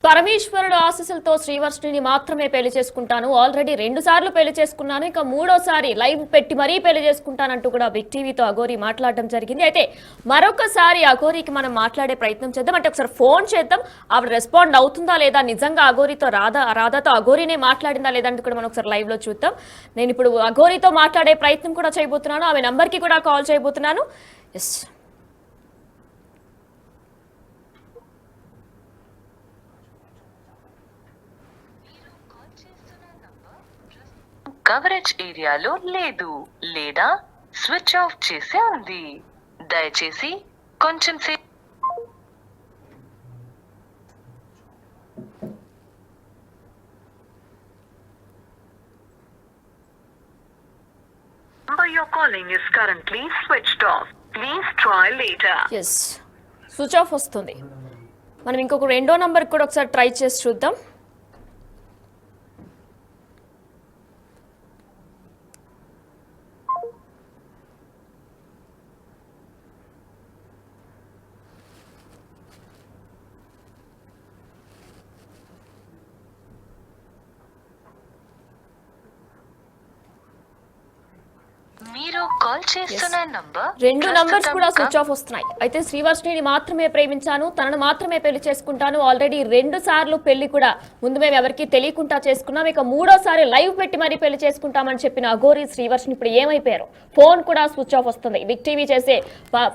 పరమేశ్వరుడు ఆశీస్సులతో శ్రీవర్షిని మాత్రమే పెళ్లి చేసుకుంటాను. ఆల్రెడీ 2 సార్లు పెళ్లి చేసుకున్నాను. ఇక 3వసారి లైవ్ పెట్టి మరీ పెళ్లి చేసుకుంటానంటూ కూడా బిగ్ టీవీతో అఘోరి మాట్లాడడం జరిగింది. అయితే మరొకసారి అఘోరికి మనం మాట్లాడే ప్రయత్నం చేద్దాం. అంటే ఒకసారి ఫోన్ చేద్దాం, ఆవిడ రెస్పాండ్ అవుతుందా లేదా, నిజంగా అఘోరితో రాధాతో అఘోరినే మాట్లాడిందా లేదా అంటే కూడా మనం ఒకసారి లైవ్ లో చూద్దాం. నేను ఇప్పుడు అఘోరితో మాట్లాడే ప్రయత్నం కూడా చేయబోతున్నాను. ఆమె నంబర్ కి కూడా కాల్ చేయబోతున్నాను. ఎస్, కవరేజ్ ఏరియాలో లేదు లేదా స్విచ్ ఆఫ్ చేసి ఉంది. దయచేసి కొంచెం సేపు number you're calling is currently switched off. Please try later. Yes, switch off వస్తుంది. మనం ఇంకొక 2వ నంబర్ కూడా ఒకసారి ట్రై చేసి చూద్దాం. మీరు కాల్ చేస్తున్న నంబర్ 2 నంబర్స్ కూడా స్విచ్ ఆఫ్ వస్తున్నాయి. అయితే శ్రీవర్షిని మాత్రమే ప్రేమించాను, తనను మాత్రమే పెళ్లి చేసుకుంటాను. ఆల్రెడీ 2 సార్లు పెళ్లి కూడా ముందు మేము ఎవరికి తెలియకుండా చేసుకున్నాం. ఇక 3వసారి లైవ్ పెట్టి మరీ పెళ్లి చేసుకుంటామని చెప్పిన అఘోరి శ్రీవర్షిని ఇప్పుడు ఏమైపోయారు? ఫోన్ కూడా స్విచ్ ఆఫ్ వస్తుంది. బిగ్ టీవీ చేసే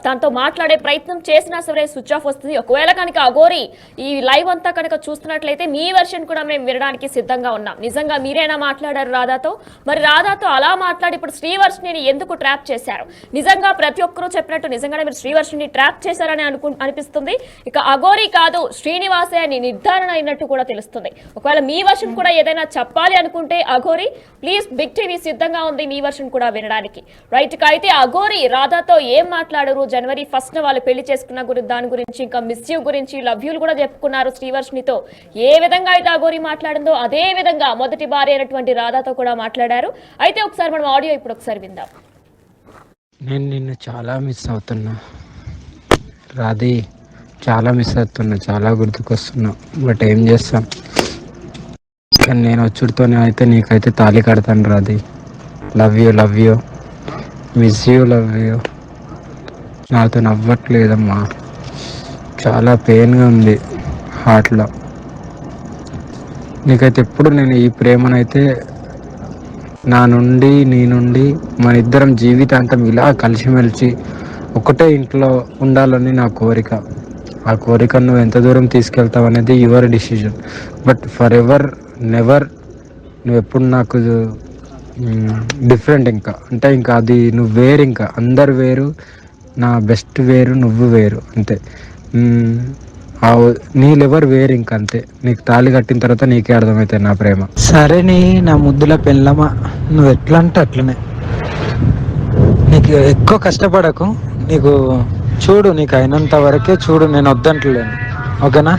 తనతో మాట్లాడే ప్రయత్నం చేసినా సరే స్విచ్ ఆఫ్ వస్తుంది. ఒకవేళ కనుక అఘోరి ఈ లైవ్ అంతా కనుక చూస్తున్నట్లయితే మీ వెర్షన్ కూడా మేము వినడానికి సిద్ధంగా ఉన్నాం. నిజంగా మీరేనా మాట్లాడారు రాధాతో? మరి రాధాతో అలా మాట్లాడి ఇప్పుడు శ్రీవర్షిని ఎందుకు ట్రాప్ చేశారు? నిజంగా ప్రతి ఒక్కరూ చెప్పినట్టు నిజంగానే మీరు శ్రీవర్షిని ట్రాప్ చేశారని అనిపిస్తుంది. ఇక అఘోరి కాదు శ్రీనివాసే అని నిర్ధారణ అయినట్టు కూడా తెలుస్తుంది. ఒకవేళ మీ వర్షన్ కూడా ఏదైనా చెప్పాలి అనుకుంటే అఘోరి ప్లీజ్, బిగ్ టీవీ సిద్ధంగా ఉంది మీ వర్షన్ కూడా వినడానికి. రైట్, అయితే అఘోరి రాధాతో ఏం మాట్లాడరు? జనవరి 1న వాళ్ళు పెళ్లి చేసుకున్న దాని గురించి, ఇంకా మిస్ యూ గురించి, లవ్ యూలు కూడా చెప్పుకున్నారు. శ్రీవర్షినితో ఏ విధంగా అయితే అఘోరి మాట్లాడిందో అదే విధంగా మొదటి భార్య అయినటువంటి రాధాతో కూడా మాట్లాడారు. అయితే ఒకసారి మనం ఆడియో ఇప్పుడు ఒకసారి విందాం. నేను నిన్ను చాలా మిస్ అవుతున్నా రాధి, చాలా మిస్ అవుతున్నా, చాలా గుర్తుకొస్తున్నా. బట్ ఏం చేస్తాం, కానీ నేను వచ్చుడితోనే అయితే నీకైతే తాళి కడతాను Radhi. Love you, miss you, love you. నాతో నవ్వట్లేదమ్మా, చాలా పెయిన్గా ఉంది హార్ట్లో. నీకైతే ఎప్పుడు నేను ఈ ప్రేమనైతే నీ నుండి మన ఇద్దరం జీవితాంతం ఇలా కలిసిమెలిసి ఒకటే ఇంట్లో ఉండాలని నా కోరిక. ఆ కోరిక నువ్వు ఎంత దూరం తీసుకెళ్తావు అనేది your decision. But for ever never నువ్వు ఎప్పుడు నాకు డిఫరెంట్. ఇంకా అది నువ్వు వేరు, ఇంకా అందరు వేరు, నా బెస్ట్ వేరు, నువ్వు వేరు, అంతే. నీ లెవర్ వేరు, ఇంక అంతే. నీకు తాళి కట్టిన తర్వాత నీకే అర్థమవుతాయి నా ప్రేమ. సరే నా ముద్దుల పెళ్ళమా, నువ్వు ఎట్లా అంటే అట్లనే. నీకు ఎక్కువ కష్టపడకు, నీకు చూడు, నీకు అయినంత వరకే చూడు, నేను వద్దంటలేను, ఓకేనా?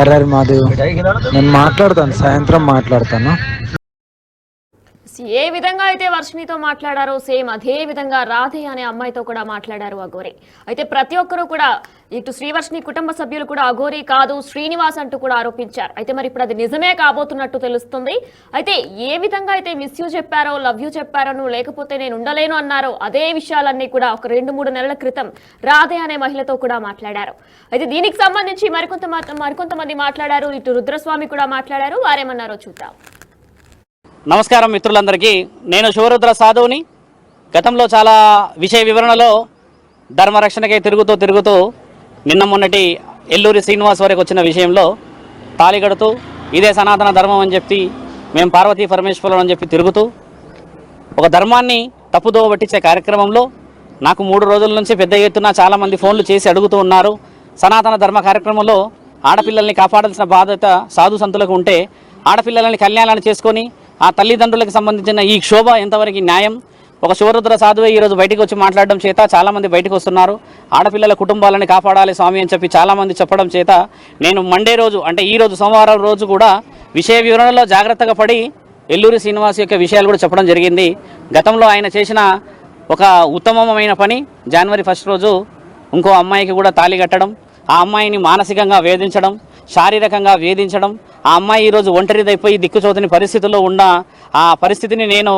అరే మాధవ్, నేను మాట్లాడతాను, సాయంత్రం మాట్లాడతాను. ఏ విధంగా అయితే వర్షినితో మాట్లాడారో సేమ్ అదే విధంగా రాధే అనే అమ్మాయితో కూడా మాట్లాడారు అఘోరి. అయితే ప్రతి ఒక్కరూ కూడా ఇటు శ్రీవర్షిని కుటుంబ సభ్యులు కూడా అఘోరి కాదు శ్రీనివాస్ అంటూ కూడా ఆరోపించారు. అయితే మరి ఇప్పుడు అది నిజమే కాబోతున్నట్టు తెలుస్తుంది. అయితే ఏ విధంగా అయితే మిస్ యూ చెప్పారో, లవ్ యూ చెప్పారో, లేకపోతే నేను ఉండలేను అన్నారో అదే విషయాలన్నీ కూడా ఒక 2-3 నెలల క్రితం రాధే అనే మహిళతో కూడా మాట్లాడారు. అయితే దీనికి సంబంధించి మరికొంతమంది మాట్లాడారు. ఇటు రుద్రస్వామి కూడా మాట్లాడారు. వారేమన్నారో చూద్దాం. నమస్కారం మిత్రులందరికీ. నేను శివరుద్ర సాధువుని. గతంలో చాలా విషయ వివరణలో ధర్మరక్షణకై తిరుగుతూ నిన్న మొన్నటి ఎల్లూరి శ్రీనివాస్ వరకు వచ్చిన విషయంలో తాళి కడుతూ ఇదే సనాతన ధర్మం అని చెప్పి మేము పార్వతీ పరమేశ్వరులు అని చెప్పి తిరుగుతూ ఒక ధర్మాన్ని తప్పుదోవ పట్టించే కార్యక్రమంలో నాకు 3 రోజుల నుంచి పెద్ద ఎత్తున చాలామంది ఫోన్లు చేసి అడుగుతూ ఉన్నారు. సనాతన ధర్మ కార్యక్రమంలో ఆడపిల్లల్ని కాపాడాల్సిన బాధ్యత సాధు సంతులకు ఉంటే ఆడపిల్లలని కళ్యాణాలు చేసుకొని ఆ తల్లిదండ్రులకు సంబంధించిన ఈ క్షోభ ఎంతవరకు న్యాయం? ఒక శివరుద్ర సాధువే ఈరోజు బయటకు వచ్చి మాట్లాడడం చేత చాలామంది బయటకు వస్తున్నారు. ఆడపిల్లల కుటుంబాలని కాపాడాలి స్వామి అని చెప్పి చాలామంది చెప్పడం చేత నేను మండే రోజు, అంటే ఈరోజు సోమవారం రోజు కూడా విషయ వివరణలో జాగ్రత్తగా పడి ఎల్లూరి శ్రీనివాస్ యొక్క విషయాలు కూడా చెప్పడం జరిగింది. గతంలో ఆయన చేసిన ఒక ఉత్తమమైన పని జనవరి 1 రోజు ఇంకో అమ్మాయికి కూడా తాళి కట్టడం, ఆ అమ్మాయిని మానసికంగా వేధించడం, శారీరకంగా వేధించడం, ఆ అమ్మాయి ఈరోజు ఒంటరిదైపోయి దిక్కుచోతని పరిస్థితుల్లో ఉన్న ఆ పరిస్థితిని నేను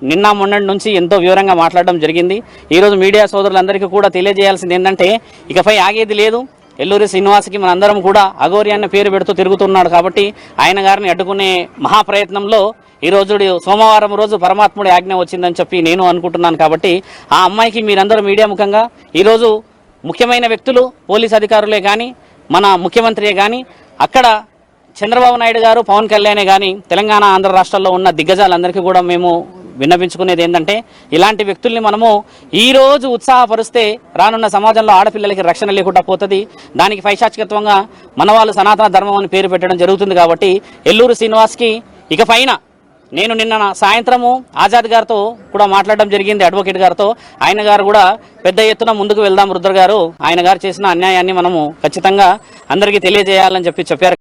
నిన్న మొన్నటి నుంచి ఎంతో వివరంగా మాట్లాడడం జరిగింది. ఈరోజు మీడియా సోదరులందరికీ కూడా తెలియజేయాల్సింది ఏంటంటే ఇకపై ఆగేది లేదు. ఎల్లూరి శ్రీనివాస్కి మనందరం కూడా అఘోరి అన్న పేరు పెడుతూ తిరుగుతున్నాడు కాబట్టి ఆయన గారిని అడ్డుకునే మహాప్రయత్నంలో ఈరోజు సోమవారం రోజు పరమాత్ముడి ఆజ్ఞ వచ్చిందని చెప్పి నేను అనుకుంటున్నాను. కాబట్టి ఆ అమ్మాయికి మీరందరూ మీడియా ముఖంగా ఈరోజు ముఖ్యమైన వ్యక్తులు పోలీస్ అధికారులే కానీ మన ముఖ్యమంత్రియే కానీ అక్కడ చంద్రబాబు నాయుడు గారు పవన్ కళ్యాణే కానీ తెలంగాణ ఆంధ్ర రాష్ట్రాల్లో ఉన్న దిగ్గజాలందరికీ కూడా మేము విన్నపించుకునేది ఏంటంటే ఇలాంటి వ్యక్తుల్ని మనము ఈరోజు ఉత్సాహపరిస్తే రానున్న సమాజంలో ఆడపిల్లలకి రక్షణ లేకుండా పోతుంది. దానికి పైశాచికత్వంగా మన వాళ్ళు సనాతన ధర్మం అని పేరు పెట్టడం జరుగుతుంది. కాబట్టి ఎల్లూరు శ్రీనివాస్కి ఇకపైన నేను నిన్న సాయంత్రము ఆజాద్ గారితో కూడా మాట్లాడడం జరిగింది, అడ్వకేట్ గారితో. ఆయన గారు కూడా పెద్ద ఎత్తున ముందుకు వెళ్దాం రుద్ర గారు, ఆయన గారు చేసిన అన్యాయాన్ని మనము ఖచ్చితంగా అందరికీ తెలియజేయాలని చెప్పారు.